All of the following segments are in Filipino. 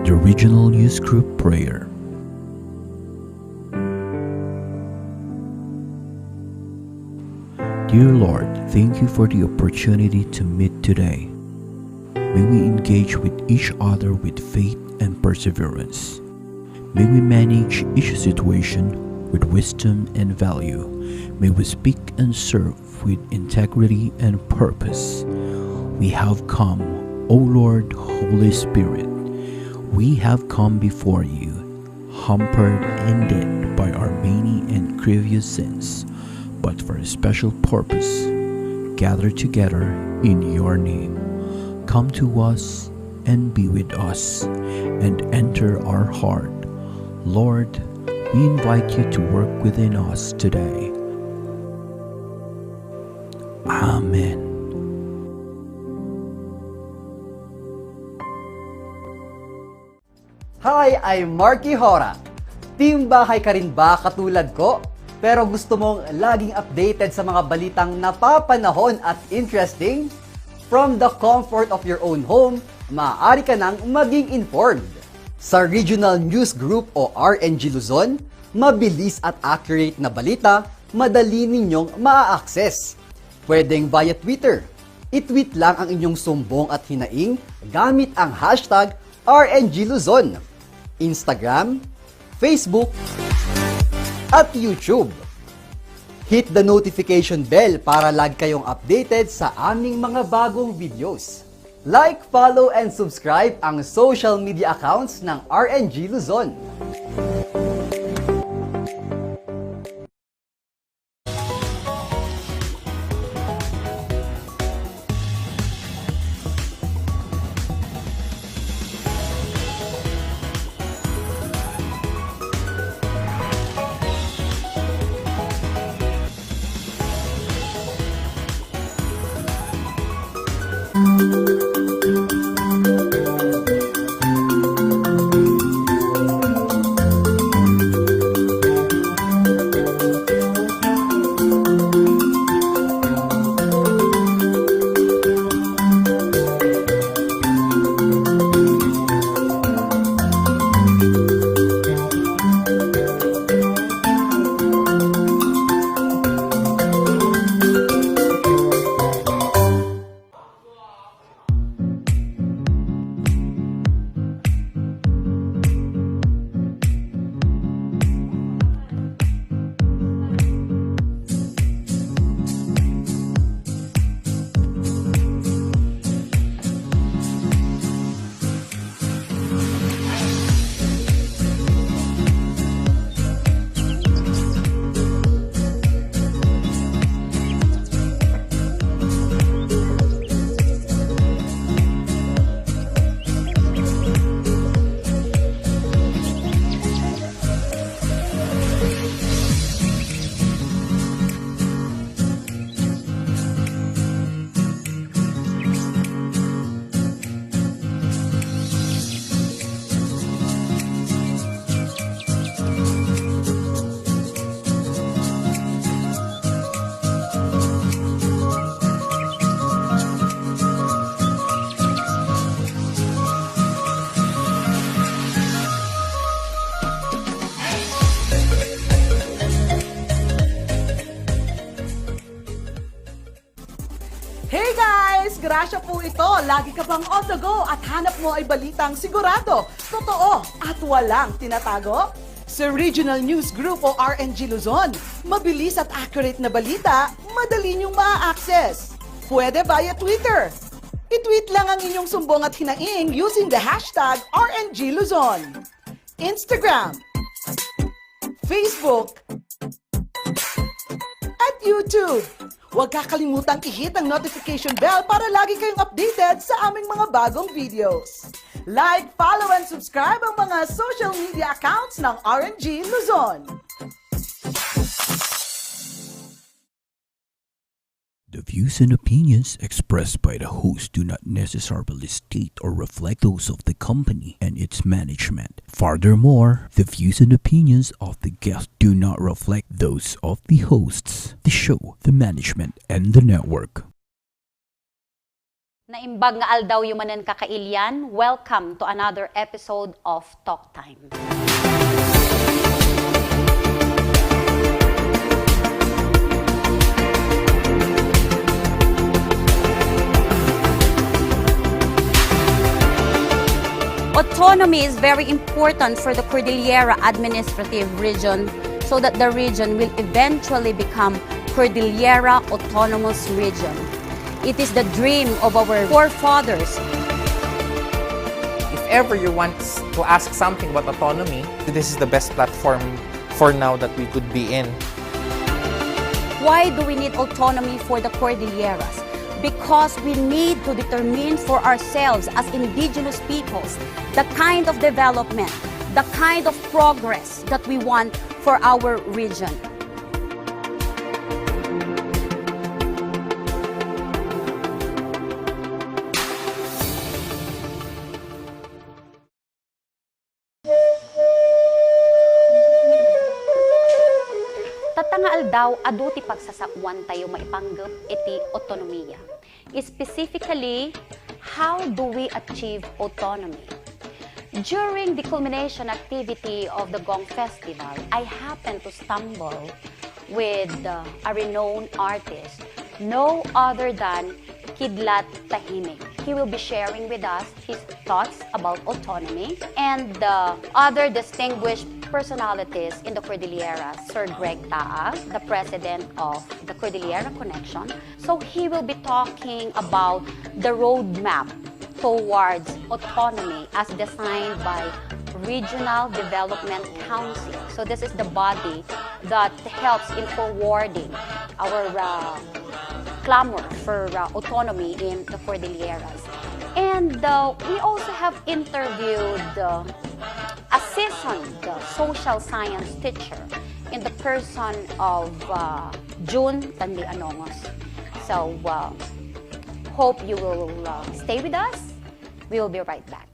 The Regional Youth Group Prayer. Dear Lord, thank you for the opportunity to meet today. May we engage with each other with faith and perseverance. May we manage each situation with wisdom and value. May we speak and serve with integrity and purpose. We have come, O Lord, Holy Spirit. We have come before you, hampered and dead by our many and grievous sins, but for a special purpose, gathered together in your name. Come to us and be with us and enter our heart. Lord, we invite you to work within us today. Amen. Hi, I'm Marky Hora. Team bahay ka rin ba katulad ko? Pero gusto mong laging updated sa mga balitang napapanahon at interesting? From the comfort of your own home, maaari ka nang maging informed. Sa Regional News Group o RNG Luzon, mabilis at accurate na balita, madali ninyong maa-access. Pwedeng via Twitter. I-tweet lang ang inyong sumbong at hinaing gamit ang hashtag RNG Luzon. Instagram, Facebook, at YouTube. Hit the notification bell para lagi kayong updated sa aming mga bagong videos. Like, follow, and subscribe ang social media accounts ng RNG Luzon. Hey guys! Grasya po ito. Lagi ka bang on the go at hanap mo ay balitang sigurado, totoo at walang tinatago? Sa Regional News Group o RNG Luzon, mabilis at accurate na balita, madali niyong ma-access. Pwede via Twitter. I-tweet lang ang inyong sumbong at hinaing using the hashtag RNG Luzon. Instagram, Facebook, at YouTube. Huwag kakalimutang i-hit ang notification bell para lagi kayong updated sa aming mga bagong videos. Like, follow, and subscribe ang mga social media accounts ng RNG Luzon. The views and opinions expressed by the host do not necessarily state or reflect those of the company and its management. Furthermore, the views and opinions of the guest do not reflect those of the hosts, the show, the management, and the network. Naimbag nga aldaw yumanan kakailyan, welcome to another episode of Talk Time. Autonomy is very important for the Cordillera Administrative Region so that the region will eventually become Cordillera Autonomous Region. It is the dream of our forefathers. If ever you want to ask something about autonomy, this is the best platform for now that we could be in. Why do we need autonomy for the Cordilleras? Because we need to determine for ourselves as indigenous peoples the kind of development, the kind of progress that we want for our region. Tatangaal daw aduti pagsasauan tayo maipanggap iti autonomiya. Specifically, how do we achieve autonomy? During the culmination activity of the Gong Festival, I happened to stumble with a renowned artist, no other than Kidlat Tahimik. He will be sharing with us his thoughts about autonomy and other distinguished personalities in the Cordillera, Sir Greg Taag, the president of the Cordillera Connection. So he will be talking about the roadmap towards autonomy as designed by Regional Development Council. So this is the body that helps in forwarding our clamor for autonomy in the Cordilleras. And we also have interviewed a seasoned social science teacher in the person of June Tanli Anongos. So hope you will stay with us. We will be right back.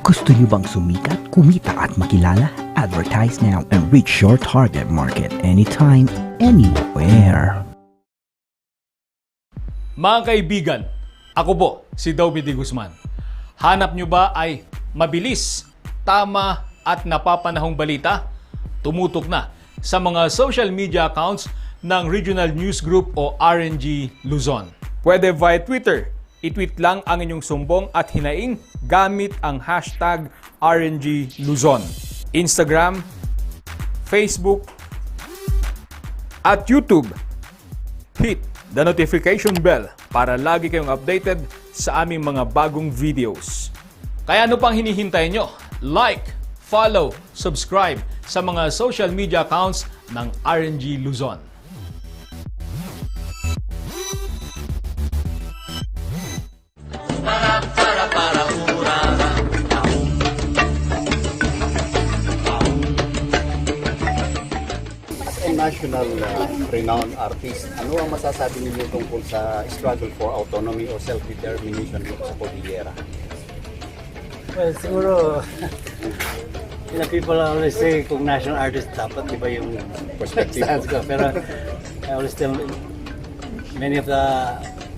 Gusto niyo bang sumikat, kumita at makilala? Advertise now and reach your target market anytime, anywhere. Mga kaibigan, ako po si Dobby D. Guzman. Hanap nyo ba ay mabilis, tama at napapanahong balita? Tumutok na sa mga social media accounts ng Regional News Group o RNG Luzon. Pwede via Twitter. I-tweet lang ang inyong sumbong at hinaing gamit ang hashtag RNG Luzon. Instagram, Facebook, at YouTube. Hit the notification bell para lagi kayong updated sa aming mga bagong videos. Kaya ano pang hinihintay nyo? Like, follow, subscribe sa mga social media accounts ng RNG Luzon. National renowned artist. Ano ang masasabi ninyo tungkol sa struggle for autonomy or self-determination dito sa Cordillera? Well, siguro, people always say kung national artist dapat iba yung perspective ko. Pero I always tell many of the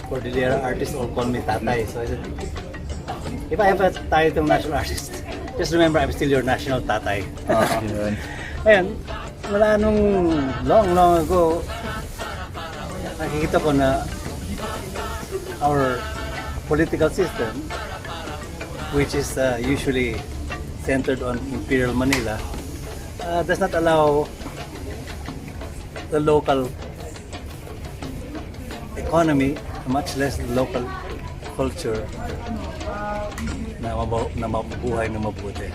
Cordillera artists all call me tatay. So I said, if I have a title national artist, just remember I'm still your national tatay. Ayun, wala nung long ago, nakikita ko na our political system, which is usually centered on Imperial Manila, does not allow the local economy, much less the local culture, na mabuhay na mabuti.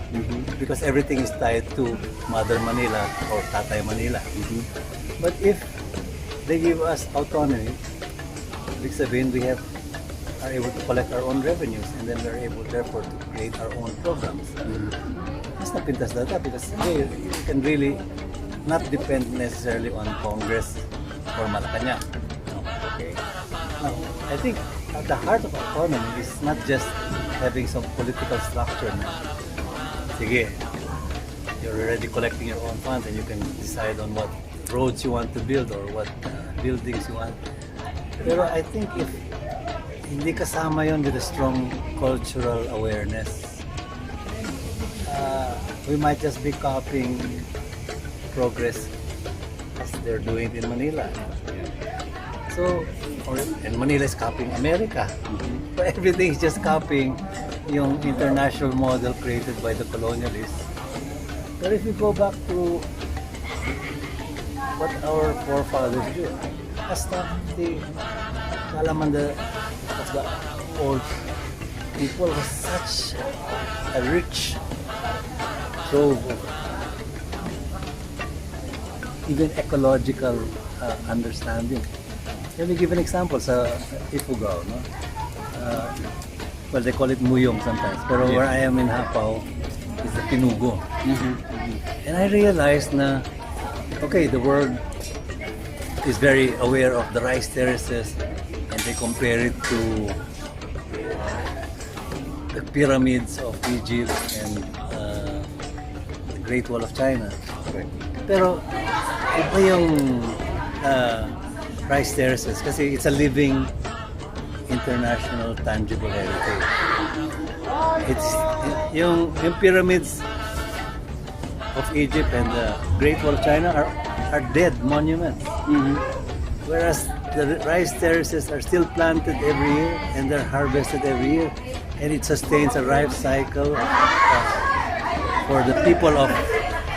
Because everything is tied to Mother Manila or Tatay Manila. But if they give us autonomy, ibig sabihin we are able to collect our own revenues and then we're able therefore to create our own programs. Mas napintas data because you can really not depend necessarily on Congress or Malacanang. Okay. Now, I think at the heart of autonomy is not just having some political structure na, sige, you're already collecting your own funds and you can decide on what roads you want to build or what buildings you want. Pero I think if hindi kasama yon with a strong cultural awareness, we might just be copying progress as they're doing it in Manila. So, and Manila is copying America. So everything is just copying yung international model created by the colonialists. But if you go back to what our forefathers did, hasta the kalaman the old people was such a rich trove of even ecological understanding. Let me give an example sa Ifugao, no? Well, they call it Muyong sometimes, pero where I am in Hapao is the Pinugo. And I realized na, okay, the world is very aware of the rice terraces and they compare it to the pyramids of Egypt and the Great Wall of China. Pero iba yung rice terraces kasi it's a living international tangible heritage. It's yung pyramids of Egypt and the Great Wall of China are dead monuments. Whereas the rice terraces are still planted every year and they're harvested every year, and it sustains a life cycle for the people of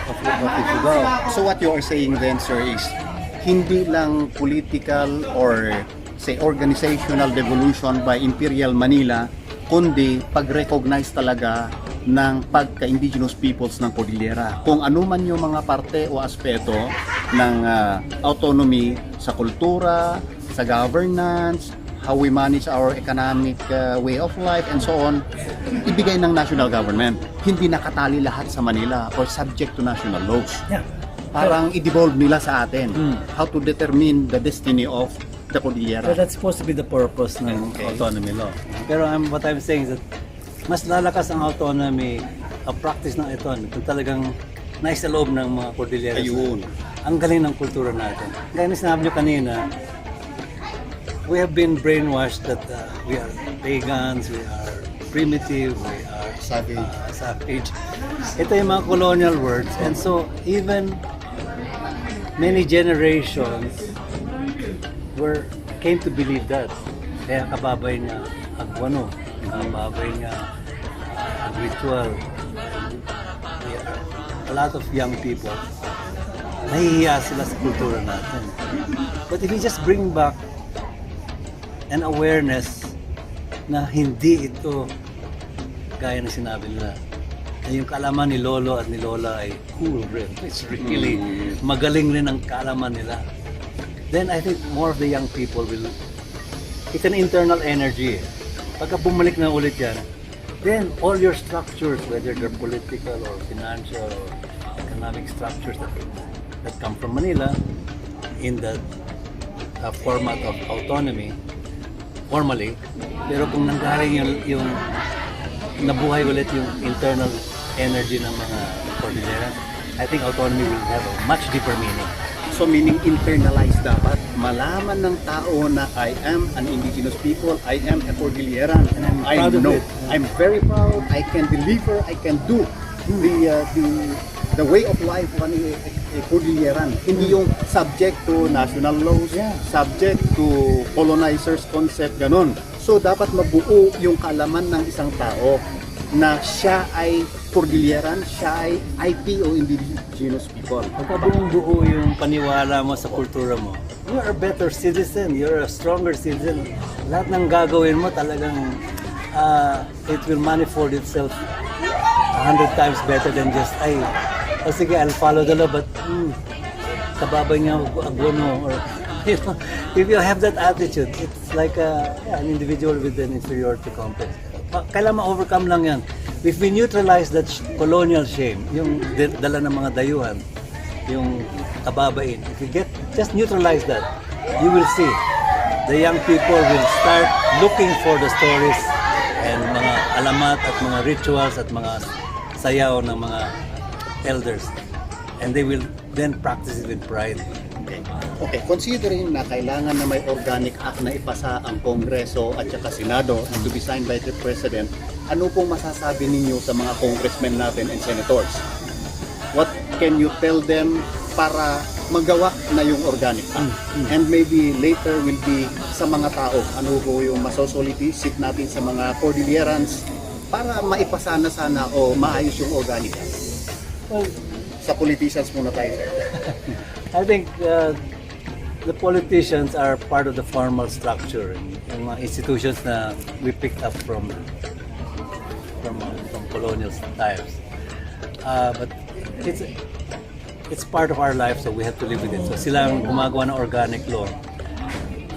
Ifugao. So what you are saying then, sir, is hindi lang political or say organizational devolution by Imperial Manila, kundi pag-recognize talaga ng pagka-indigenous peoples ng Cordillera. Kung ano man yung mga parte o aspeto ng autonomy sa kultura, sa governance, how we manage our economic way of life and so on, ibigay ng national government. Hindi nakatali lahat sa Manila or subject to national laws. Yeah. Parang i-devolve nila sa atin how to determine the destiny of the Cordillera. So that's supposed to be the purpose ng autonomy law. Pero what I'm saying is that mas lalakas ang autonomy, ang practice ng ito, kung talagang nais sa loob ng mga Cordillera. Ayun. Ang galing ng kultura natin. Gaya na sinabi nyo kanina, we have been brainwashed that we are pagans, we are primitive, we are savage. Ito yung mga colonial words, and so even many generations came to believe that. Kaya kababay nga agwano, kababay nga ritual. A lot of young people nahihiya sila sa kultura natin. But if you just bring back an awareness na hindi ito gaya na sinabi nila, na yung kaalaman ni Lolo at ni Lola ay cool rin. It's really magaling rin ang kaalaman nila. Then I think more of the young people will, it's an internal energy. Pagka bumalik na ulit yan, then all your structures, whether they're political or financial or economic structures that come from Manila in the format of autonomy, formally, pero kung nanggaling yung nabuhay ulit yung internal energy ng mga Cordillera, I think autonomy will have a much deeper meaning. So meaning internalized dapat. Malaman ng tao na I am an indigenous people, I am a Cordilleran, and I'm proud of it. I'm very proud, I can deliver, I can do the way of life of a Cordilleran. Hindi yung subject to national laws, subject to colonizers concept, ganun. So dapat mabuo yung kaalaman ng isang tao na siya ay Cordilleran, siya ay IP o indigenous people. Pagka buong-buo yung paniwala mo sa kultura mo, you're a better citizen, you're a stronger citizen. Lahat ng gagawin mo talagang it will manifold itself 100 times better than just, sige, I'll follow the law, but kababay nga agwano, or you know, if you have that attitude, it's like an individual with an inferiority complex. Kailangan ma-overcome lang yan. If we neutralize that colonial shame, yung dala ng mga dayuhan, yung kababain, if we just neutralize that, you will see the young people will start looking for the stories and mga alamat at mga rituals at mga sayaw ng mga elders, and they will then practice it with pride. Okay, considering na kailangan na may organic act na ipasa ang Kongreso at saka Senado and to be signed by the President, ano pong masasabi ninyo sa mga congressmen natin and senators? What can you tell them para magawa na yung organic act? And maybe later will be sa mga tao, ano po yung masosolicit natin sa mga Cordillerans para maipasa na sana o maayos yung organic act? Well, Sa politicians muna tayo. I think the politicians are part of the formal structure, yung mga institutions na we picked up from colonial times. But it's part of our life, so we have to live with it. So sila ang gumagawa ng organic law.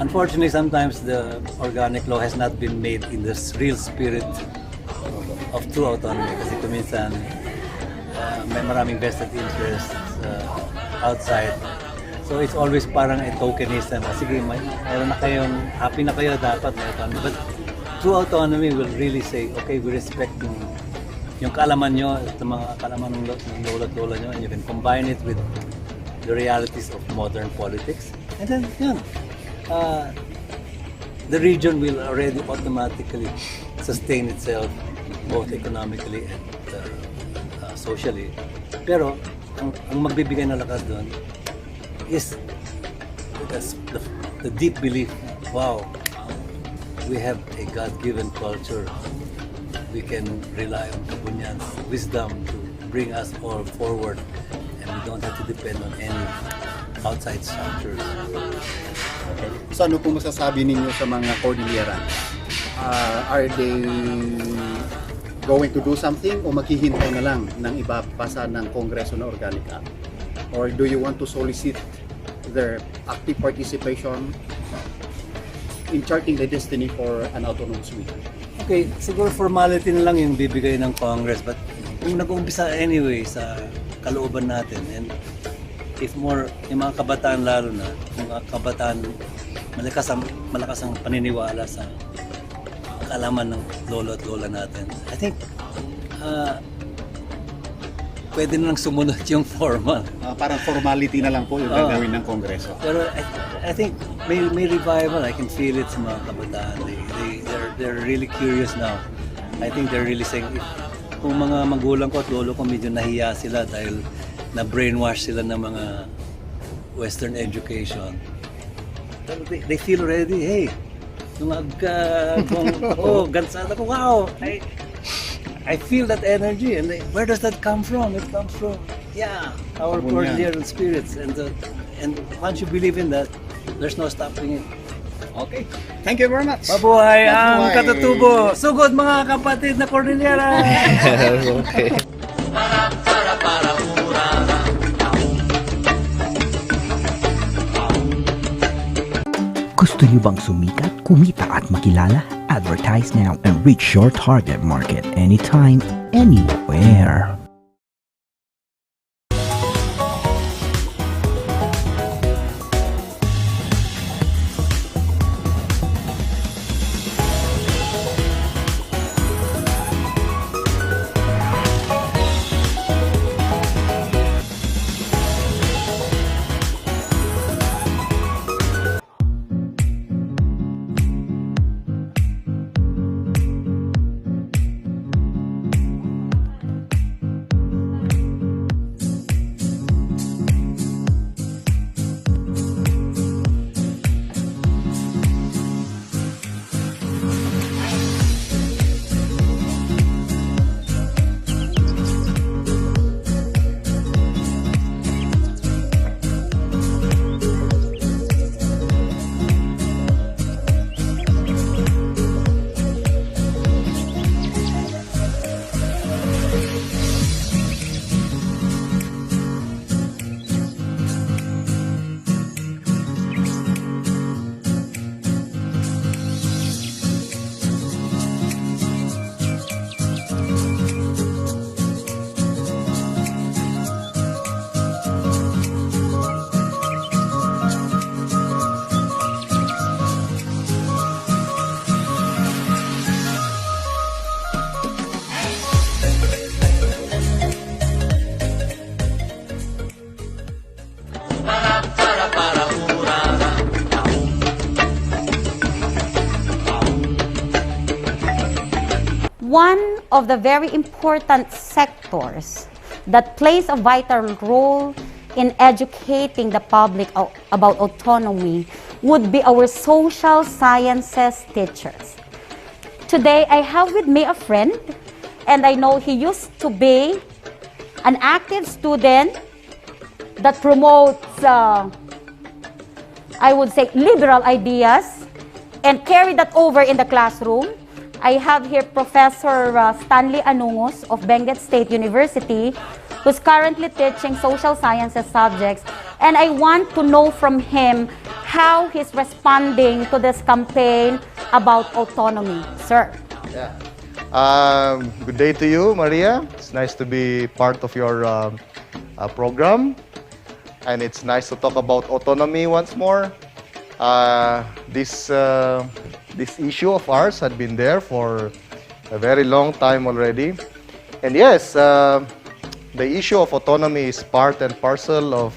Unfortunately, sometimes the organic law has not been made in the real spirit of true autonomy kasi kuminsan may maraming vested interests outside. So it's always parang a tokenism. Sige, mayroon na kayong, happy na kayo, dapat may autonomy. But true autonomy will really say, okay, we respect yung kaalaman nyo, yung mga kaalaman ng lola-lola nyo, and you can combine it with the realities of modern politics. And then, yun, the region will already automatically sustain itself both economically and socially. Pero ang magbibigay ng lakas doon is the deep belief, wow, we have a God-given culture. We can rely on Kabunyan's wisdom to bring us all forward, and we don't have to depend on any outside structures. So ano po masasabi ninyo sa mga Cordillerans? Are they going to do something o maghihintay na lang ng ipapasa ng Kongreso na Organic Act? Or do you want to solicit their active participation in charting the destiny for an autonomous region? Okay, siguro formality na lang yung bibigay ng Congress, but kung nag-uumpisa anyway sa kalooban natin, and if more, yung mga kabataan lalo na, yung mga kabataan malakas ang paniniwala sa kaalaman ng lolo at lola natin, I think pwede na lang sumunod yung formal. Parang formality na lang po yung gagawin ng Kongreso. Pero I think may revival. I can feel it sa mga kabataan. They're really curious now. I think they're really saying, kung mga magulang ko at lolo ko medyo nahiya sila dahil na-brainwash sila ng mga Western education. They feel ready, hey, yung gansada ko, wow, I feel that energy, and where does that come from? It comes from, our Cordilleran spirits, and once you believe in that, there's no stopping it. Okay. Thank you very much. Mabuhay ang katutubo. Sugod mga kapatid na Cordillera. Okay. Gusto niyo bang sumikat, kumita at makilala? Advertise now and reach your target market anytime, anywhere. One of the very important sectors that plays a vital role in educating the public about autonomy would be our social sciences teachers. Today, I have with me a friend, and I know he used to be an active student that promotes, I would say, liberal ideas and carry that over in the classroom. I have here Professor Stanley Anungos of Benguet State University, who's currently teaching social sciences subjects. And I want to know from him how he's responding to this campaign about autonomy. Sir. Yeah. Good day to you, Maria. It's nice to be part of your program. And it's nice to talk about autonomy once more. This issue of ours had been there for a very long time already. And yes, the issue of autonomy is part and parcel of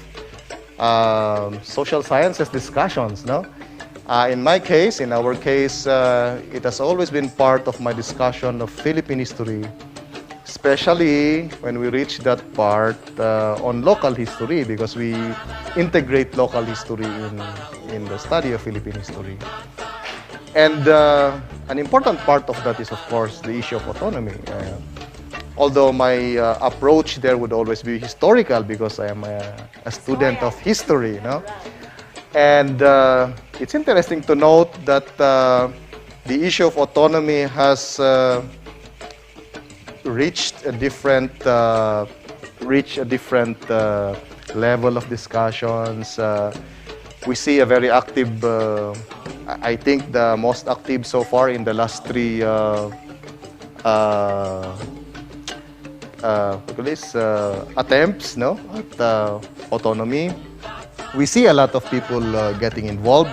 social sciences discussions, no? In my case, in our case, it has always been part of my discussion of Philippine history, especially when we reach that part on local history, because we integrate local history in the study of Philippine history. And an important part of that is, of course, the issue of autonomy. Although my approach there would always be historical, because I am a student of history, no? And it's interesting to note that the issue of autonomy has reached a different level of discussions. We see a very active, I think the most active so far in the last three attempts, no, at autonomy. We see a lot of people getting involved,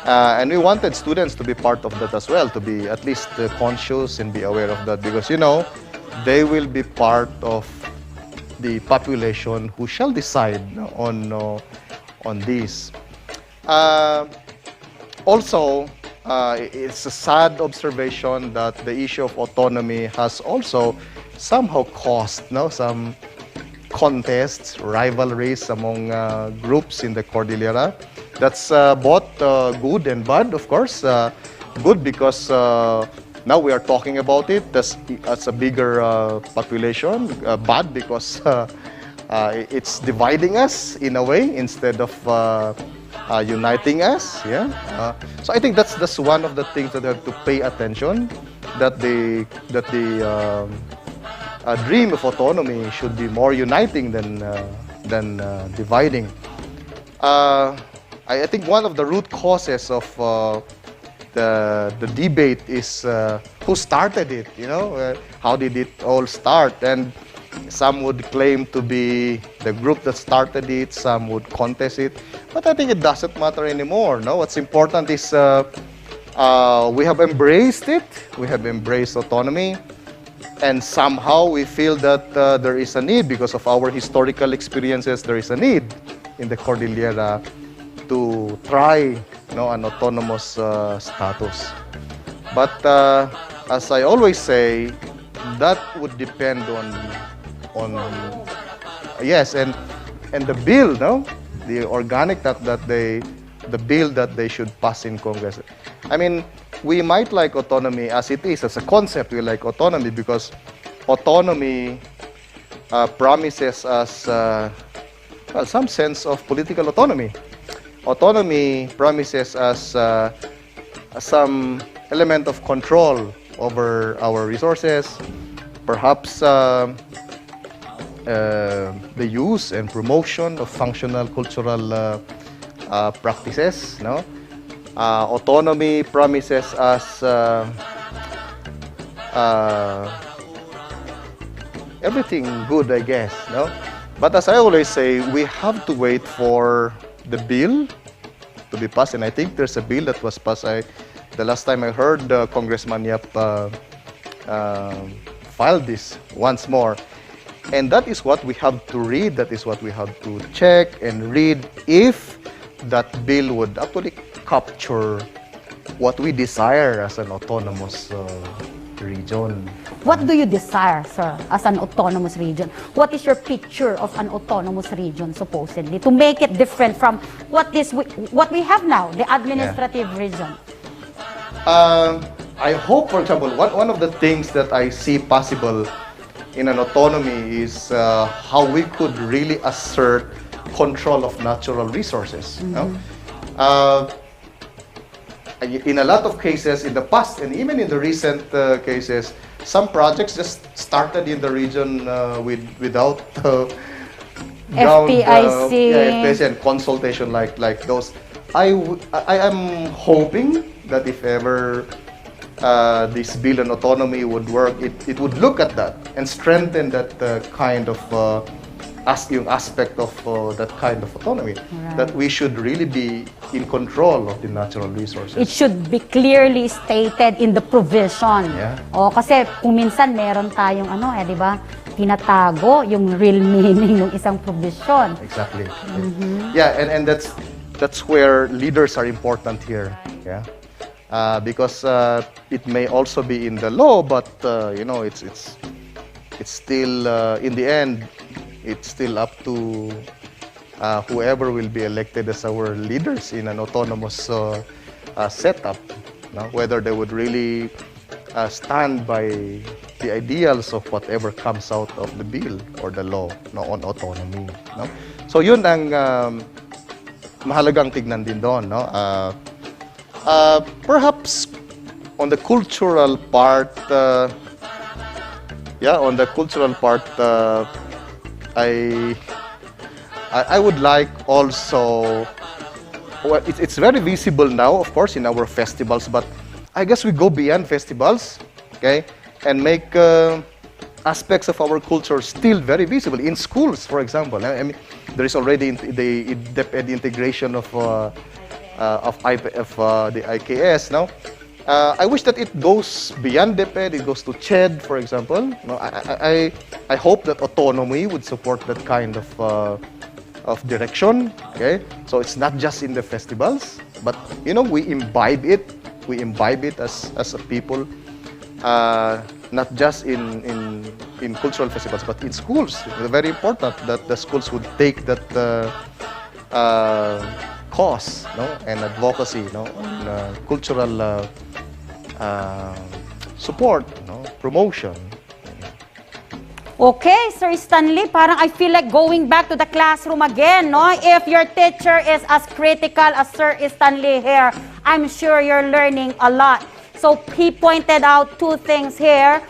and we wanted students to be part of that as well, to be at least conscious and be aware of that, because, you know, they will be part of the population who shall decide on this. Also, it's a sad observation that the issue of autonomy has also somehow caused some contests, rivalries among groups in the Cordillera. That's both good and bad, of course. Good because now we are talking about it as a bigger population. Bad because it's dividing us in a way instead of uniting us. Yeah. So I think that's one of the things that we have to pay attention. That the dream of autonomy should be more uniting than dividing. I think one of the root causes of the debate is who started it. You know, how did it all start? And some would claim to be the group that started it. Some would contest it. But I think it doesn't matter anymore. No, what's important is we have embraced it. We have embraced autonomy. And somehow we feel that there is a need, because of our historical experiences, there is a need in the Cordillera to try an autonomous status. But as I always say, that would depend on yes, and the bill, the organic the bill that they should pass in Congress. I mean, we might like autonomy as it is, as a concept. We like autonomy because autonomy promises us some sense of political autonomy. Autonomy promises us some element of control over our resources, perhaps the use and promotion of functional cultural practices. Autonomy promises us everything good, I guess. But as I always say, we have to wait for the bill to be passed, and I think there's a bill that was passed. The last time I heard, Congressman Yap filed this once more. And that is what we have to read, that is what we have to check and read if that bill would actually capture what we desire as an autonomous region. What do you desire, sir, as an autonomous region? What is your picture of an autonomous region, supposedly, to make it different from what we have now, the administrative region? I hope, for example, one of the things that I see possible in an autonomy is how we could really assert control of natural resources. You know? In a lot of cases in the past and even in the recent cases, some projects just started in the region without FPIC and consultation like those. I am hoping that if ever this bill on autonomy would work, it would look at that and strengthen that kind of yung aspect of that kind of autonomy, that we should really be in control of the natural resources. It should be clearly stated in the provision. Yeah. O, kasi kung minsan meron tayong di ba, tinatago yung real meaning ng isang provision. Exactly. Yeah, and that's where leaders are important here. Yeah. Because it may also be in the law, but you know, it's still in the end, it's still up to whoever will be elected as our leaders in an autonomous setup, no? Whether they would really stand by the ideals of whatever comes out of the bill or the law, no, on autonomy. No? So yun ang mahalagang tignan din doon. No? Perhaps on the cultural part, I would like also, well, it's very visible now, of course, in our festivals, but I guess we go beyond festivals, okay, and make aspects of our culture still very visible in schools, for example. I mean, there is already the DepEd integration of the IKS now. I wish that it goes beyond DepEd, it goes to CHED, for example. No, I hope that autonomy would support that kind of direction. Okay, so it's not just in the festivals, but you know, we imbibe it as a people, not just in cultural festivals, but in schools. It's very important that the schools would take that cause, no, and advocacy, no, and, cultural support, no, promotion. Okay, Sir Stanley, parang I feel like going back to the classroom again, no? If your teacher is as critical as Sir Stanley here, I'm sure you're learning a lot. So he pointed out two things here.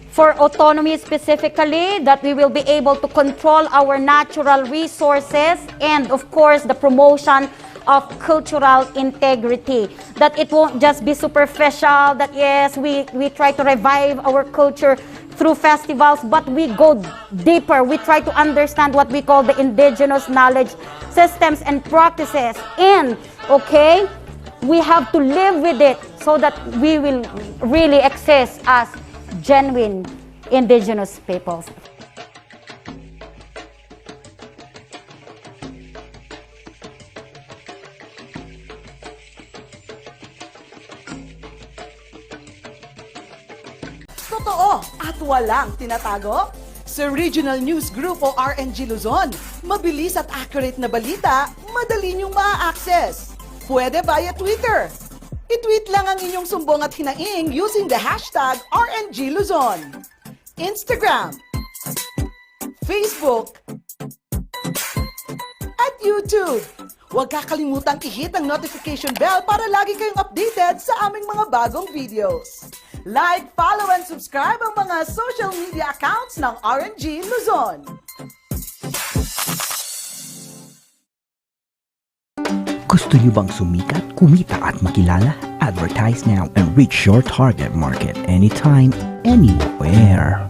For autonomy specifically, that we will be able to control our natural resources, and of course, the promotion of cultural integrity. That it won't just be superficial, that yes, we try to revive our culture through festivals, but we go deeper. We try to understand what we call the indigenous knowledge systems and practices. And, okay, we have to live with it so that we will really exist as genuine indigenous peoples. Totoo at walang tinatago? Sa Regional News Group o RNG Luzon, mabilis at accurate na balita, madali niyong ma-access. Pwede via Twitter. I-tweet lang ang inyong sumbong at hinaing using the hashtag RNG Luzon. Instagram, Facebook, at YouTube. Huwag kakalimutang i-hit ang notification bell para lagi kayong updated sa aming mga bagong videos. Like, follow, and subscribe ang mga social media accounts ng RNG Luzon. Gusto niyo bang sumikat, kumita at makilala? Advertise now and reach your target market anytime, anywhere.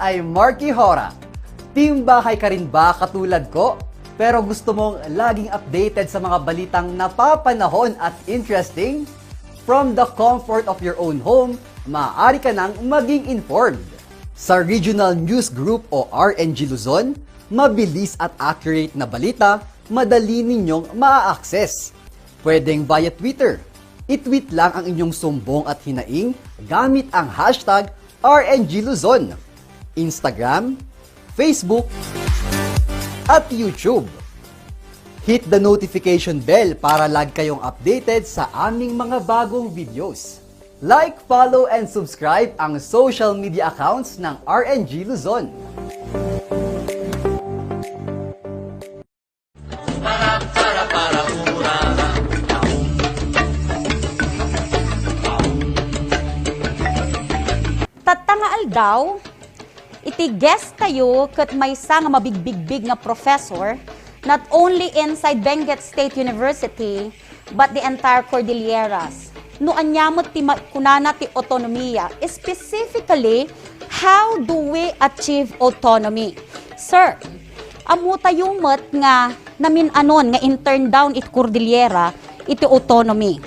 ay Marky Hora. Team bahay ka rin ba katulad ko? Pero gusto mong laging updated sa mga balitang napapanahon at interesting? From the comfort of your own home, maaari ka nang maging informed. Sa Regional News Group o RNG Luzon, mabilis at accurate na balita, madali ninyong maa-access. Pwedeng via Twitter. I-tweet lang ang inyong sumbong at hinaing gamit ang hashtag RNG Luzon, Instagram, Facebook, at YouTube. Hit the notification bell para lag kayong updated sa aming mga bagong videos. Like, follow, and subscribe ang social media accounts ng RNG Luzon. Tatangaal daw, iti guest tayo kat may isa nga mabigbig-big nga professor, not only inside Benguet State University, but the entire Cordilleras. No anyamot ti kunana ti autonomiya, specifically, how do we achieve autonomy? Sir, amo tayong mat nga namin anon nga intern down it Cordillera, iti autonomy.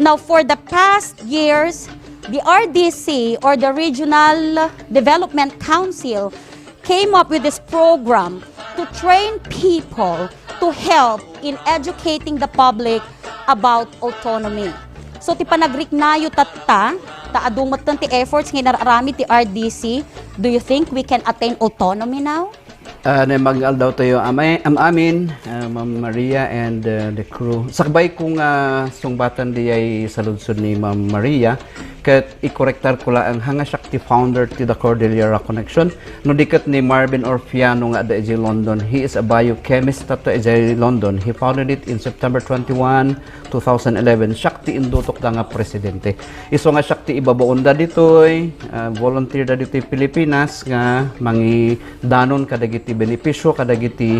Now, for the past years, the RDC or the Regional Development Council came up with this program to train people to help in educating the public about autonomy. So ti panagriknayo tatta, taadong matan ti efforts nga nararami ti RDC, do you think we can attain autonomy now? Namagal daw tayo amin, Ma'am Maria and the crew. Sakbay kong sungbatan di ay sa lunsod ni Ma'am Maria, kat ikorektar ko lang ang hanga siya ti founder ti the Cordillera Connection. No dikat ni Marvin Orfiano nga da EJ London. He is a biochemist at EJ London. He founded it in September 21, 2011. Siya ti indutok da nga presidente. Iso nga siya ti ibabaon da ditoy, volunteer da ditoy Pilipinas nga mangi danon kadagiti benepisyo kadagiti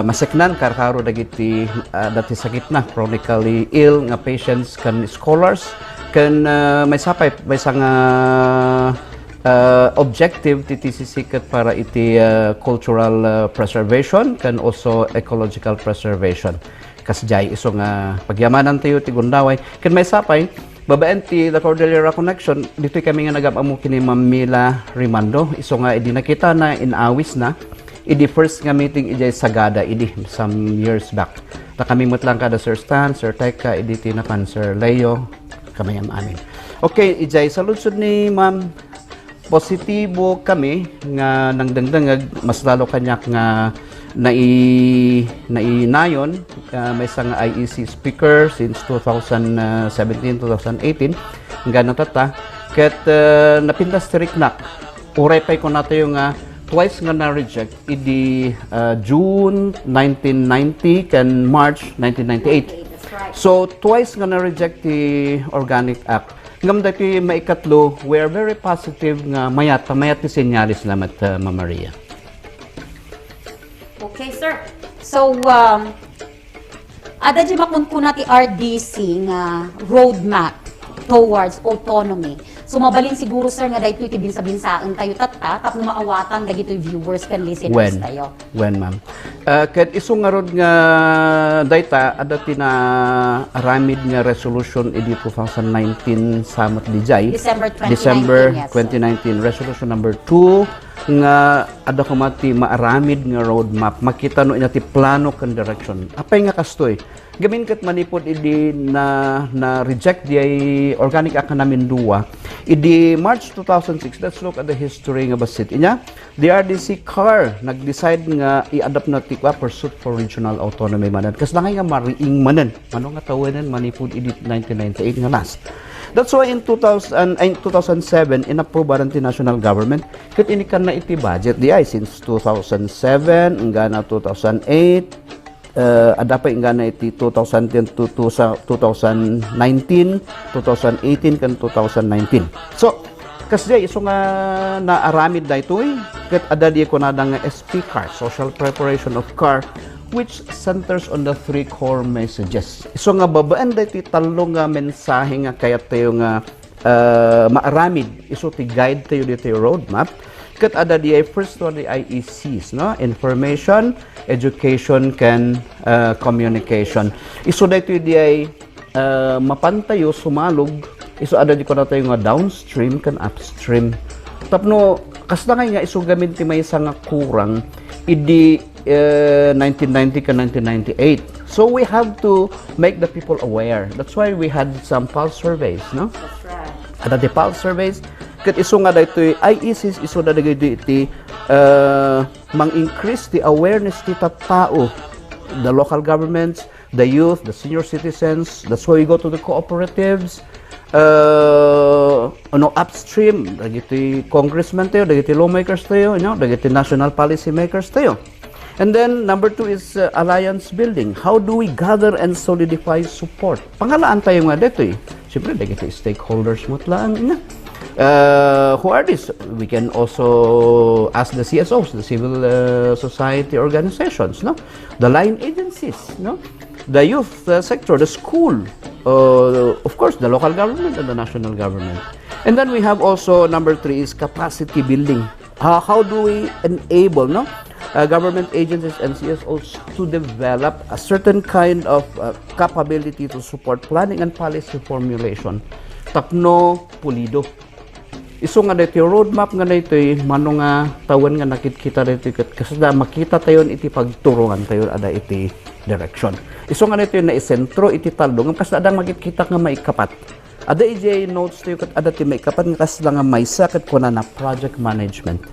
maseknan karkaro dagiti dati sakit na chronically ill nga patients kan scholars kan may sapay may nga objective ti TCC kat para iti cultural preservation kan also ecological preservation kasjay iso nga pagyamanan tayo ti gundaway kan may sapay babaen ti the Cordillera Connection dito kami nga nagamamu kini Ma'am Mila Rimando iso nga idi nakita na inawis na idi first nga meeting ijay Sagada idi some years back ta kami mutlang kada Sir Stan, Sir Taika, idi tinakan Sir Leo kami amin. Okay, ijay sa lunsod ni Ma'am positibo kami nga nangdangdangag mas lalo kanyak nga nainayon may isang IEC speaker since 2017-2018 nga natata ket napintas triknak uray pay ko nato yung twice nga na-reject idi June 1990 kan March 1998. So twice nga na-reject the Organic Act. Ngam dati maikatlo, we are very positive nga mayat ti senyalis lamat Ma'am Maria. Okay, sir. So, ada di makunkuna ti RDC nga roadmap towards autonomy. So, mabalin siguro, sir, nga dahil iti binsa-binsaan tayo tatta, tapos maawatan dagito viewers kan listeners tayo. When, ma'am. Kahit iso nga rod nga data, ada tina aramid nga resolution edi 2019 samat dijay. December 2019, resolution number 2 nga ada kumati maaramid nga roadmap makita no inati plano kan direction apay nga kastoy gamin kat manipod idi na reject di Organic Act namin duwa idi March 2006. Let's look at the history nga basit inya the RDC CAR nag-decide nga i-adapt na tikwa pursuit for regional autonomy manan kas langay nga mariing manan ano nga tawenan manipod idi 1998 nga last. That's why in 2007, in-approve ang national government kat inikan na iti budget di ay since 2007 hanggang na 2008 ada pa hanggang na iti 2010 to 2019 2018 kan 2019. So kasi iso nga naaramid da itoy kat ada di ko nadang SP CAR, Social Preparation of CAR, which centers on the three core messages. So nga babaan da iti talo nga mensahe nga kaya tayo nga maaramid iso ti guide tayo dito yung roadmap Kat ada di first one the IECs, no? Information, education, can communication. Iso da ito di ay mapantayo, sumalog. Iso ada di ko na tayo nga downstream, kan upstream. Tapno, kasda nga iso gamit ti may nga kurang, idi 1990 ka 1998. So we have to make the people aware. That's why we had some pulse surveys, no? That's right. Ada di pulse surveys, kat iso nga da ito IECs, iso da dito iti mang-increase the awareness ti tao, the local governments, the youth, the senior citizens. That's why we go to the cooperatives, upstream, dagiti congressmen tayo, dagiti lawmakers tayo, dagiti national policy makers tayo. And then, number 2 is alliance building. How do we gather and solidify support? Pangalaan tayo nga dito eh. Siyempre, dagiti stakeholders mo tlaan na. Who are these? We can also ask the CSOs, the civil society organizations, no? The line agencies, no? The youth sector, the school, of course, the local government and the national government. And then we have also, number 3 is capacity building. How do we enable, no? Government agencies and CSOs to develop a certain kind of capability to support planning and policy formulation. Tapno pulido. Iso nga dito roadmap nga dito mano nga tawan nga nakikita dito kasi da makita tayo iti pagturongan tayo ada iti direction. Iso nga dito na isentro iti taldo nga kasi ada makikita nga maikapat. Ada ij notes tayo kat ada ti maikapat nga kasi nga maysa kat kuna na project management.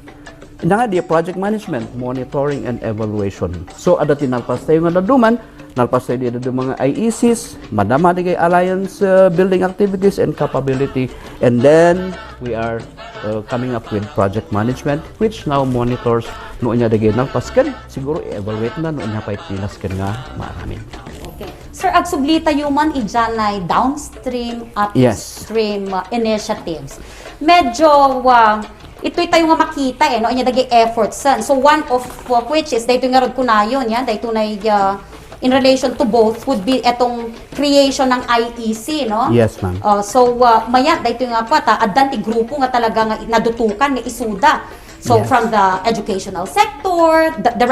Nga di project management, monitoring and evaluation. So ada tinalpas tayo nga naduman, nalpas tayo di mga IECs, madama di kay alliance building activities and capability, and then we are coming up with project management which now monitors noon niya di nalpaskan, siguro i-evaluate na noon niya pa itilaskan nga maaramin. Okay. Sir, agsublita yuman ijanay downstream, upstream initiatives. Medyo ito'y tayo nga makita no anya dagi efforts san. So one of which is daytoy nga rod kunayon yan daytoy na in relation to both would be etong creation ng IEC, no? Yes, ma'am. So maya daytoy nga pata addan ti grupo nga talaga nga nadutukan nga isuda. So yes. From the educational sector, the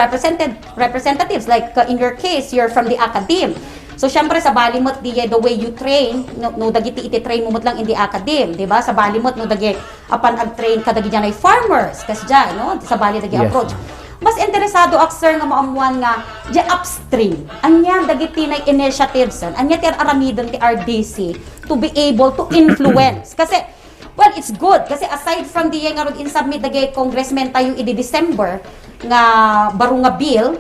representatives like in your case you're from the academe. So, syempre, sa balimot, the way you train, no dagiti iti-train mo lang in the academe, di ba? Sa balimot, no dagi, apan ag-train ka dagi dyan ay farmers, kasi dyan, no? Sa bali dagi approach. Mas interesado ak, sir, nga maamuan nga, dyan upstream. Anya, dagiti na initiatives, anya ti aramidon ti RDC to be able to influence. Kasi, well, it's good. Kasi aside from the nga in-submit dagi congressman tayo idi December, nga baro nga bill,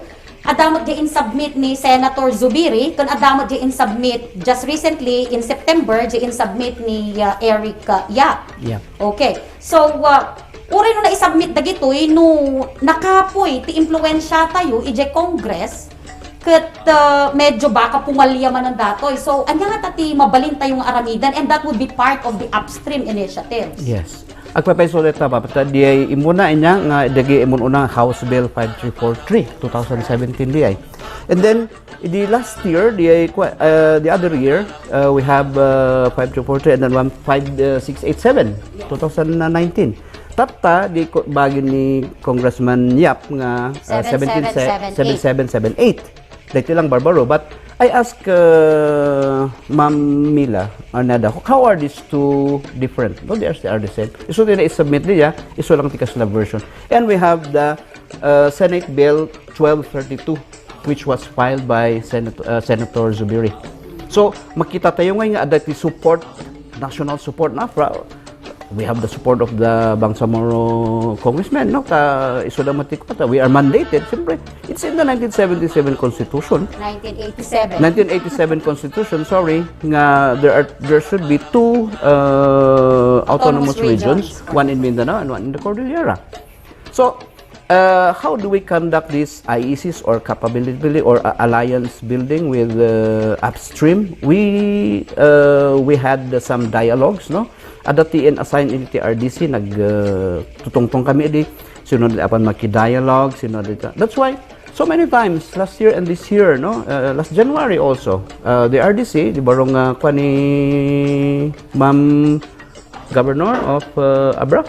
adamot di in-submit ni Senator Zubiri, kung adamot di in-submit just recently in September, di in-submit ni Eric Yap. Yeah. Okay. So, uri no na-submit dagitoy no nakapoy ti impluensya tayo ije Congress ket medyo baka pumalya man ang datoy. So, anya nga tati mabalin tayong aramidan and that would be part of the upstream initiatives. Yes. Agpapaysulit na ba? Di ay imuna niya nga dagi imun unang House Bill 5343 2017 di ay. And then the last year, the other year, we have 5343 and then 15687 2019. Tata di bagi ni Congressman Yap nga 7778. Dito lang barbaro, but I ask Ma'am Mila Arnada, how are these two different? No, they are the same. Iso din i-submit niya, iso lang tikas na version. And we have the Senate Bill 1232, which was filed by Senator Zubiri. So, makita tayo ngayon nga adati support, national support na we have the support of the Bangsamoro congressmen, no? Iso lang matikota. We are mandated, siyempre. It's in the 1977 Constitution. 1987 Constitution, sorry. Nga there should be two autonomous regions, one in Mindanao and one in the Cordillera. So, how do we conduct these IECs or capability building or alliance building with upstream? We had some dialogues, no? Adati and assigned in RDC tutungtong kami di sunod apan maki-dialogue sunod dito. That's why so many times last year and this year, no, last January also, the RDC di barong ni Ma'am Governor of Abra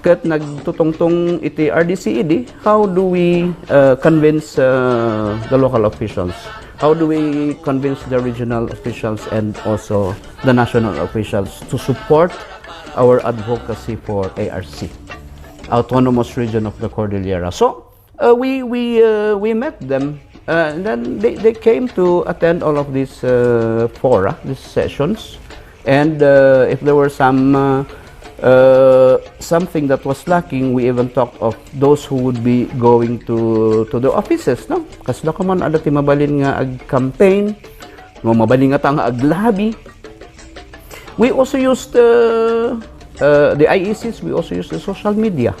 kat nagtutungtong iti RDCED, how do we convince the local officials? How do we convince the regional officials and also the national officials to support our advocacy for ARC, Autonomous Region of the Cordillera? So we met them, and then they came to attend all of these fora, these sessions, and if there were something that was lacking, we even talked of those who would be going to the offices, no? Kasi na man ada ti mabalin nga ag-campaign, no mabalin nga ta nga ag-lobby. We also used the IECs, we also used the social media.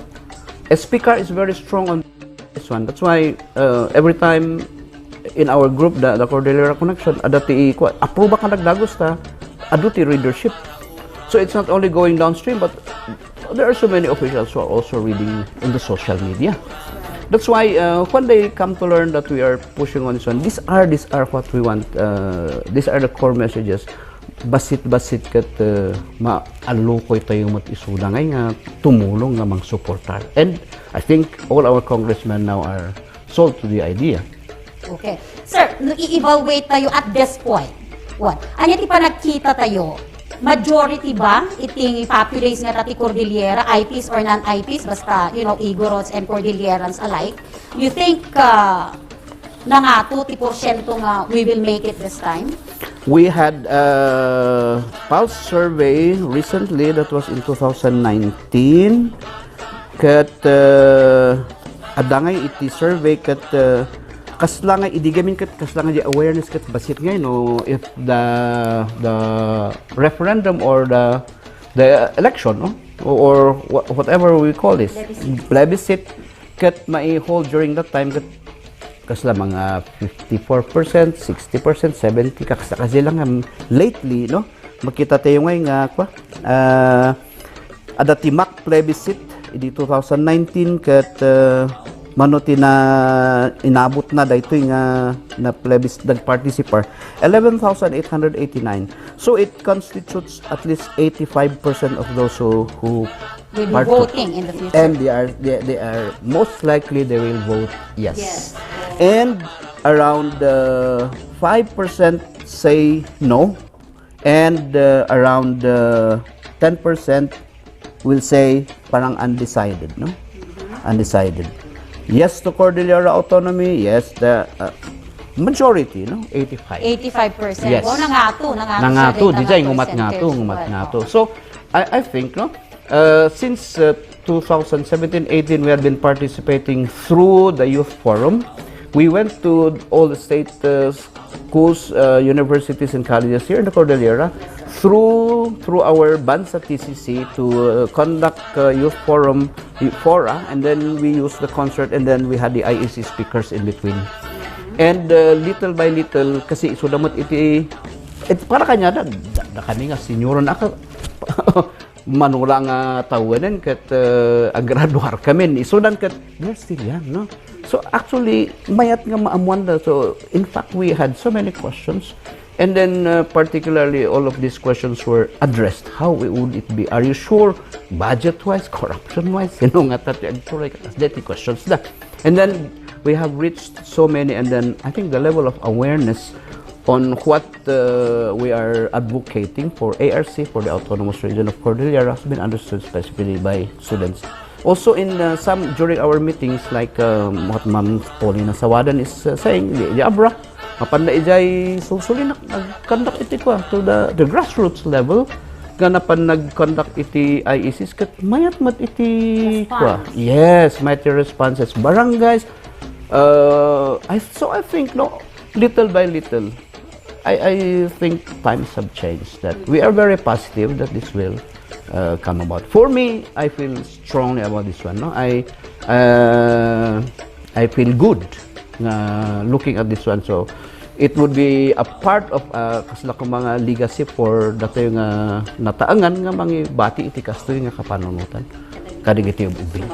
SPCAR is very strong on this one. That's why every time in our group, the Cordillera Connection, ada ti approve ka nagdagos ta, adu ti readership. So it's not only going downstream, but there are so many officials who are also reading in the social media. That's why when they come to learn that we are pushing on this one, these are what we want. These are the core messages. Basit-basit kat maalukoy tayo mat-isula ngay nga tumulong nga mang-supportar. And I think all our congressmen now are sold to the idea. Okay. Sir, i-evaluate tayo at this point. What? Anya ti pa nagkita tayo? Majority ba iting populace nga tati Cordillera, IPs or non-IPs, basta, Igorots and Cordillerans alike? You think na nga to, ti porsyento nga we will make it this time? We had a pulse survey recently that was in 2019. Kat adangay iti survey kat kasla nga idigamin kat kasla nga di awareness kat basit nga if the referendum or the election, no? or whatever we call this plebiscite kat mai-hold during that time kat kasla mga 54%, 60%, 70% kasi lang lately, no? Makita tayo ngayon nga ada timak plebiscite di 2019 kat manuti na inabot na dayto nga na plebiscite nagparticipar 11,889. So it constitutes at least 85% of those who will be voting in the future. And they are most likely they will vote yes. And around 5% say no, and around 10% will say parang undecided, no? Undecided. Yes to Cordillera Autonomy, yes the majority, no? 85%. Yes. O nangato di jay ngumat ngato. So I think, no, since 2017-18 we have been participating through the youth forum. We went to all the state schools, universities and colleges here in the Cordillera through our bands at TCC to conduct youth fora, and then we used the concert, and then we had the IEC speakers in between. And little by little, kasi isudamot iti para kanya da kami nga senyoron ako manula nga tawanan kat agraduar kami isudan kat they're still young, no? So actually mayat nga maamuan da. So in fact we had so many questions, and then particularly all of these questions were addressed. How would it be? Are you sure? Budget wise, corruption wise, nga tati agturay kat deti questions da. And then we have reached so many, and then I think the level of awareness on what we are advocating for ARC, for the Autonomous Region of Cordillera, has been understood specifically by students. Also in some during our meetings, like what Ma'am Paulina Sawadan is saying, di abra, mapanda ijay susuli nag-conduct iti ko to the grassroots level, ganapan nag-conduct iti IECs kat mayat mat iti ko. Yes, mayat responses, barangays. I think, no, little by little, I think times have changed. That we are very positive that this will come about. For me, I feel strongly about this one. No, I feel good looking at this one. So it would be a part of kasla ko mga legacy for datoy nga nataangan nga mga bati iti kastoy nga kapanunutan kadigiti ubing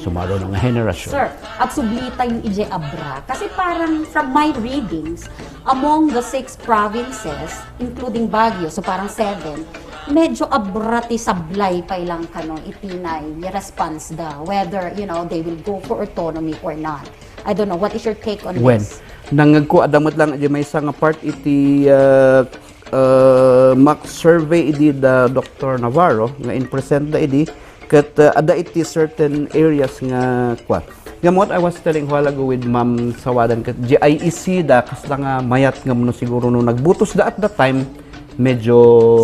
sumaro nga henerasyon. Sir, agsublita yung IJ Abra. Kasi parang from my readings, among the 6 provinces, including Baguio, so parang 7, medyo abrati sablay pa ilang kanong itinay ni response da whether they will go for autonomy or not. I don't know, what is your take on When this? nangagko adamot lang di may nga part iti mock survey idi da Dr. Navarro nga in present da idi ket ada iti certain areas nga kwa. Gamot I was telling while ago with Ma'am Sawadan ket GIEC da kasla nga mayat nga no siguro no nagbutos da at that time medyo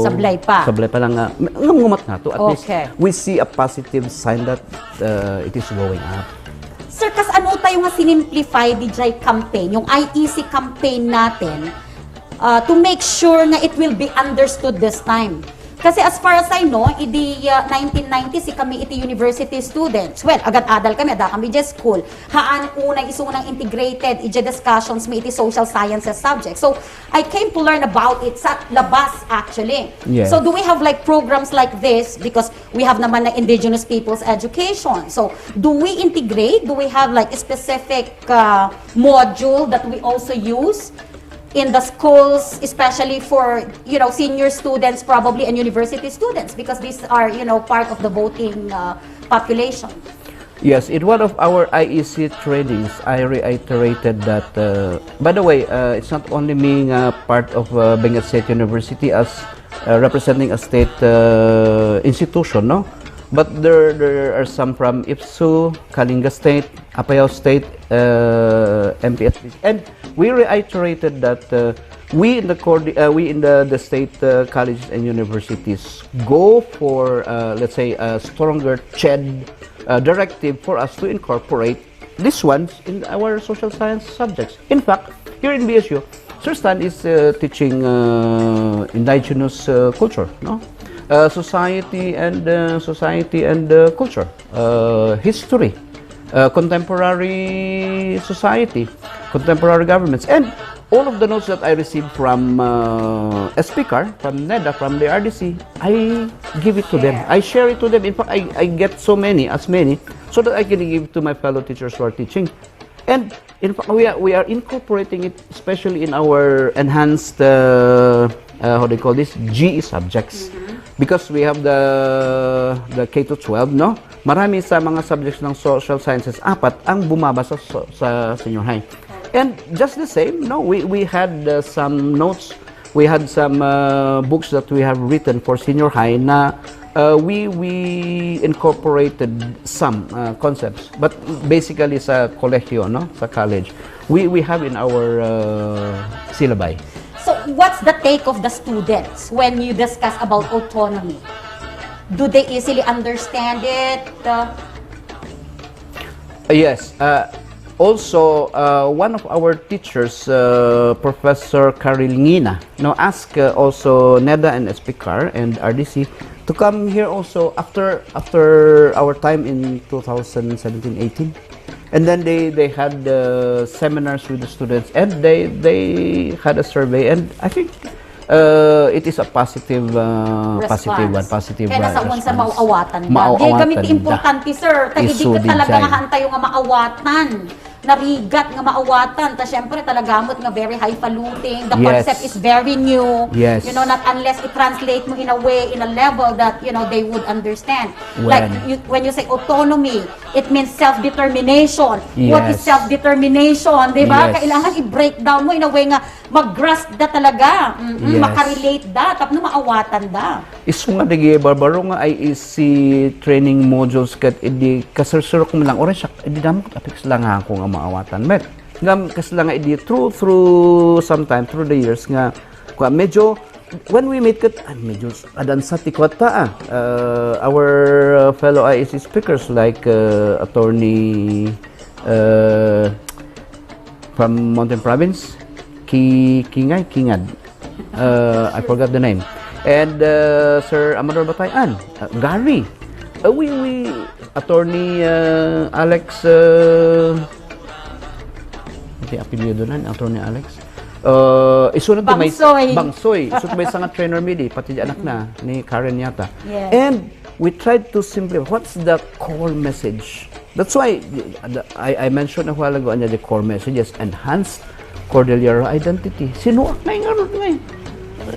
Sablay pa lang nga ngumat nga to at least Okay. we see a positive sign that it is going up. Sir, kas ano tayo nga sinimplify di Jai campaign, yung IEC campaign natin, to make sure na it will be understood this time. Kasi as far as I know, idi 1990 si kami iti university students. Well, agad-adal kami, ada kami just school. Haan unang isunang integrated iti discussions may iti social sciences subject. So, I came to learn about it sa labas actually. Yes. So, do we have like programs like this? Because we have naman na indigenous people's education. So, do we integrate? Do we have like a specific module that we also use in the schools, especially for senior students probably and university students, because these are part of the voting population? Yes, in one of our IEC trainings, I reiterated that, by the way, it's not only me part of Benguet State University as representing a state institution, no? But there are some from IPSU, Kalinga State, Apayao State, MPSB, and we reiterated that we in the state colleges and universities go for let's say a stronger CHED directive for us to incorporate these ones in our social science subjects. In fact, here in BSU, Sir Stan is teaching indigenous culture, no? Society and culture, history, contemporary society, contemporary governments, and all of the notes that I received from SPCAR, from NEDA, from the RDC, I give it to them. I share it to them. In fact, I get as many, so that I can give to my fellow teachers who are teaching. And in fact, we are incorporating it, especially in our enhanced, how do you call this, GE subjects. Because we have the K-12, no? Marami sa mga subjects ng social sciences, 4 ang bumaba sa senior high. And just the same, no, we had some notes, we had some books that we have written for senior high na we incorporated some concepts, but basically sa kolehiyo, no, sa college, we have in our syllabi. So, what's the take of the students when you discuss about autonomy? Do they easily understand it? Yes. Also, one of our teachers, Professor Karil Ngina, asked also NEDA and SPCAR and RDC to come here also after our time in 2017-18. And then they had seminars with the students, and they had a survey, and I think it is a positive positive Kaya nasa response. sa mauawatan da. Di Mauawatan gamit importante, sir. Tayo di ka talaga nga hantayo nga maawatan. Narigat nga maawatan. Ta syempre talagamot nga very highfalutin. The concept is very new. Yes. Not unless i-translate mo in a way, in a level that, they would understand. Like, when you say autonomy, it means self-determination. What is Yes. self-determination? Diba? Yes. Kailangan i-break down mo in a way nga mag-grasp da talaga. Yes. Makarelate da. Tapno maawatan da. Isu nga digi barbaro nga IEC training modules kat idi kasursurok mo lang oras idi damo apex lang ako nga maawatan met ngam kasla nga idi through sometime through the years nga medyo when we meet kat medyo adan sa tikot pa our fellow IEC speakers like attorney from Mountain Province Kingad I forgot the name. And Sir Amador Batayan, Gary, we attorney Alex, apelyido na attorney Alex. Isunod to may Bangsoy. Isunod may sangat trainer midi pati di anak na ni Karen yata. Yes. And we tried to simplify what's the core message. That's why I mentioned a while ago the core message is enhanced Cordillera identity. Sinuak na yung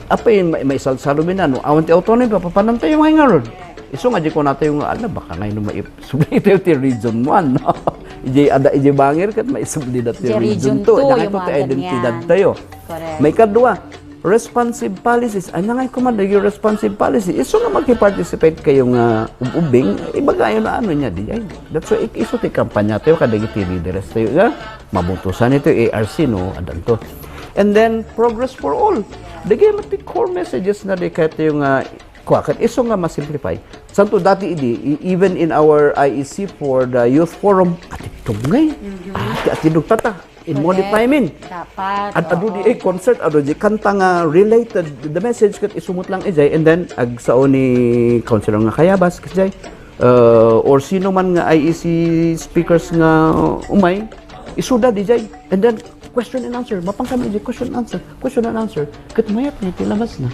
apa yun, may salsalumin na, no? Awan ti autonomy, papapanan tayo mga nga ron. Iso nga, di ko natin yung, baka ngayon maisubli tayo ti region 1, no? Ije bangir kat maisubli na ti region 2. Nga ito ti identidad tayo. Correct. May kadwa, responsive policies. Ano nga yung yung responsive policy? Iso nga magkiparticipate kayong ubing, ibaga yun na ano niya, di ay. That's why, iso ti kampanya tayo, kadagi ti leaders tayo, mabutusan ito, ARC, no? Adan to. And then, progress for all. Dagay mati core messages na di kahit yung kuwakat. Iso nga masimplify. Santo dati even in our IEC for the youth forum, atitog ngay. Atitog tata. In modify min. Dapat. At ado di concert, ado di kanta nga related the message kat isumot lang ijay. And then, agsao ni Councilor nga Kayabas kajay. Or sino man nga IEC speakers nga umay, isuda di jay. And then, question and answer. Mapang kami di question and answer. Kat mayat ni tilabas na.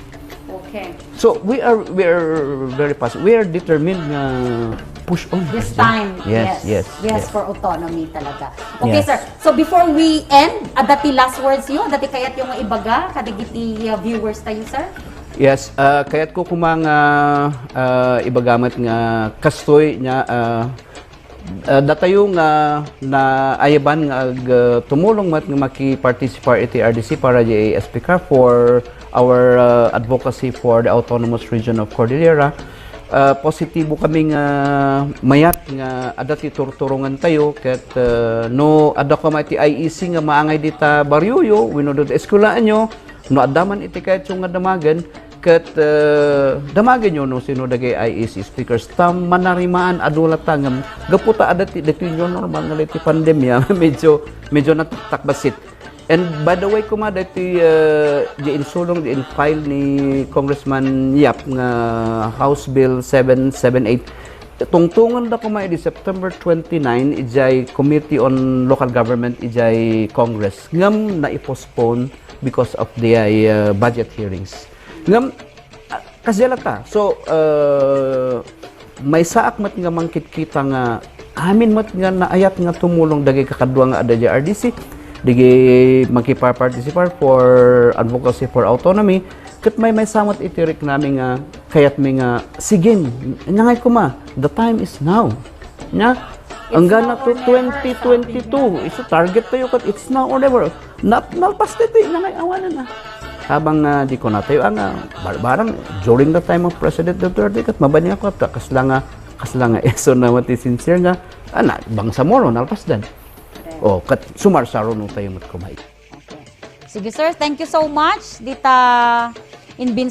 Okay. So we are very positive. We are determined na push on. This time, Yes. for autonomy talaga. Okay, Yes. sir. So before we end, dati last words yun, dati kayat yung ibaga, kadagiti viewers tayo, sir? Yes, kaya't ko kumang ibagamat nga kastoy niya datayo nga na ayaban nga tumulong mat nga maki-participate iti RDC para di SPCAR for our advocacy for the autonomous region of Cordillera. Positibo kami nga mayat nga adati turturungan tayo ket no ada ka iti IEC nga maangay dita Baryuyo wenno dito eskwelahan nyo no adaman iti kahit yung nga damagan ket damagan nyo no sino dagay IEC speakers tam manarimaan adulata nga gaputa adati dito nyo normal nga iti pandemya medyo natakbasit. And by the way, kuma dati di insulong di file ni Congressman Yap nga House Bill 778 tungtungan da kuma di September 29 ijay Committee on Local Government ijay Congress ngam na i-postpone because of the budget hearings. Ngam kasyalata. So may saak mat nga mangkit-kita nga amin mat nga naayat nga tumulong dagay kakadwa nga ada di RDC digi magkipa-participate for advocacy for autonomy ket may samot itirik namin nga kayat mi nga sigin ngay kuma the time is now nya hanggang na to 2022 iso target tayo ket it's now or never nalpas dito ngay awanan na habang di ko na tayo ang barang during the time of President Duterte ket mabani ako kasla nga eso na mati sincere nga bangsa mo nalpas dan. Kat sumarsaro nung tayo matkumay. Okay. Sige sir, thank you so much. Dita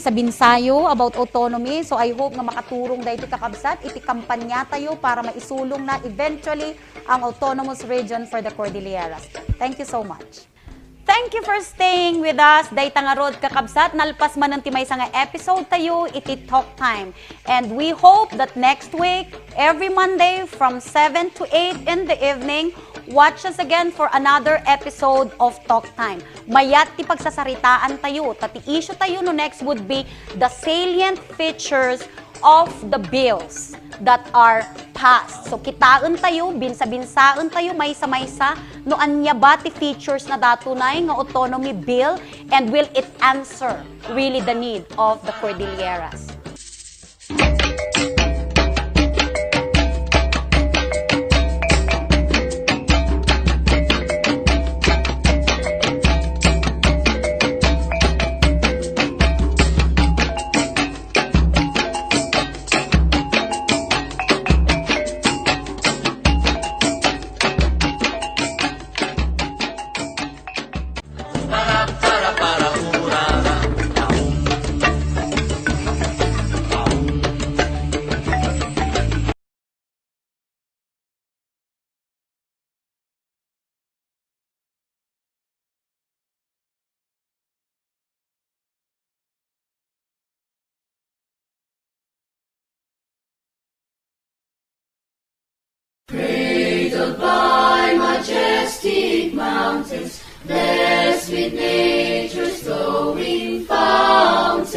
binsayo about autonomy. So I hope nga makaturong dahil kakabsat, iti kampanya tayo para maisulong na eventually ang autonomous region for the Cordilleras. Thank you so much. Thank you for staying with us. Day tangarod kakabsat, nalpas man ng timay sa nga episode tayo, iti Talk Time. And we hope that next week, every Monday from 7 to 8 in the evening, watch us again for another episode of Talk Time. Mayat ti pagsasaritaan tayo, tati issue tayo no next would be the salient features of the bills that are passed. So kitaan tayo, binsa-binsaan tayo, maysa-maysa, no anya ba ti features na datunay nga autonomy bill and will it answer really the need of the Cordilleras? Cradled by majestic mountains, blessed with nature's flowing fountains,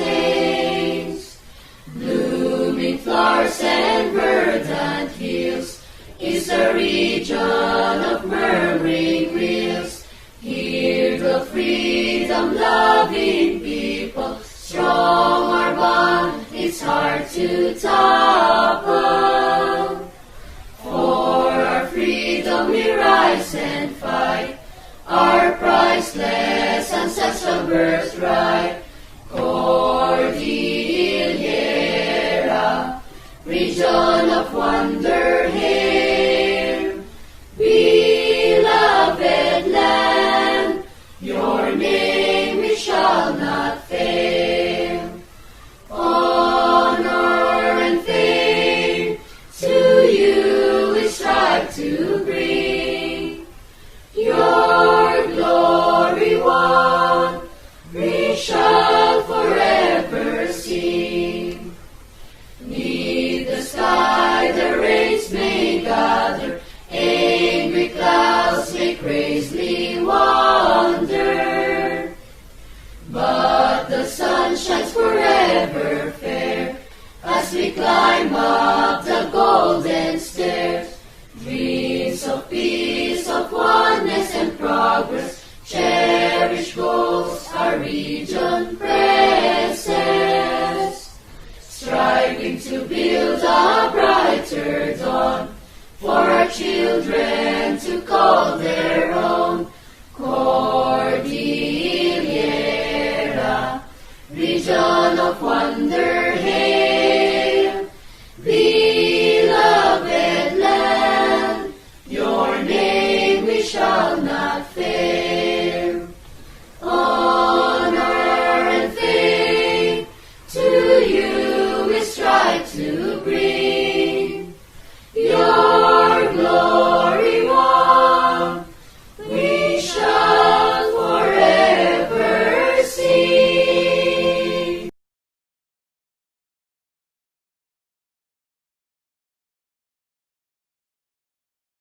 blooming flowers and verdant hills, is a region of murmuring rills. Here the freedom-loving people to topple. For our freedom we rise and fight, our priceless ancestral birthright. Cordillera, region of wonder, hail. Beloved land, your name we shall not fail. Honor and fame to you we strive to bring. Your glory one we shall forever sing. Neath the sky the rains may gather, angry clouds may crazily wander, but the sun shines forever fair as we climb up the golden stairs. Dreams of peace, of oneness and progress, cherished goals our region presses, striving to build a brighter dawn for our children to call their own. Cordillera, region of wonder,